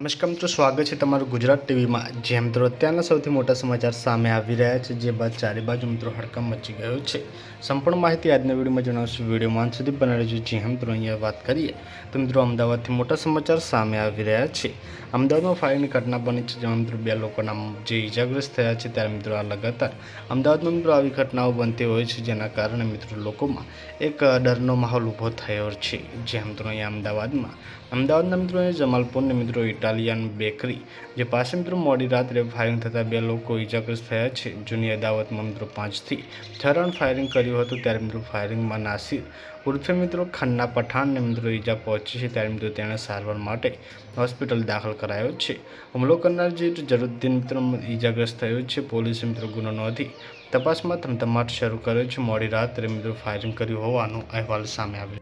નમસ્કાર મિત્રો, સ્વાગત છે તમારું ગુજરાત ટીવીમાં। જે મિત્રો અત્યારના સૌથી મોટા સમાચાર સામે આવી રહ્યા છે, જે બાદ ચારે બાજુ મિત્રો હડકંપ મચી ગયો છે। સંપૂર્ણ માહિતી આજના વિડીયોમાં જણાવશું। વિડીયોમાં અંત સુધી બના રહેજો। જે મિત્રો અહીંયા વાત કરીએ તો મિત્રો અમદાવાદથી મોટા સમાચાર સામે આવી રહ્યા છે। અમદાવાદમાં ફાયરની ઘટના બની છે, જેમાં મિત્રો 2 લોકોના જે ઈજાગ્રસ્ત થયા છે। ત્યારે મિત્રો આ લગાતાર અમદાવાદમાં મિત્રો આવી ઘટનાઓ બનતી હોય છે, જેના કારણે મિત્રો લોકોમાં એક ડરનો માહોલ ઊભો થયો છે। જે મિત્રો અહીંયા અમદાવાદના મિત્રો જમાલપુરની મિત્રો ઇટાલિયન બેકરી જે પાસે મિત્રો મોડી રાત્રે ફાયરિંગ થતાં 2 લોકો ઈજાગ્રસ્ત થયા છે। જૂની અદાવતમાં મિત્રો 5 થી 6 રાઉન્ડ ફાયરિંગ કર્યું હતું। ત્યારે મિત્રો ફાયરિંગમાં નાસિર ઉર્ફે મિત્રો ખન્ના પઠાણને મિત્રો ઈજા પહોંચી છે। ત્યારે મિત્રો તેણે સારવાર માટે હોસ્પિટલ દાખલ કરાયો છે। હુમલો કરનાર જે જરુદ્દીન મિત્રો ઈજાગ્રસ્ત થયો છે। પોલીસે મિત્રો ગુનો નોંધી તપાસમાં ધમધમાટ શરૂ કર્યો છે। મોડી રાત્રે મિત્રો ફાયરિંગ કર્યું હોવાનો અહેવાલ સામે આવ્યો।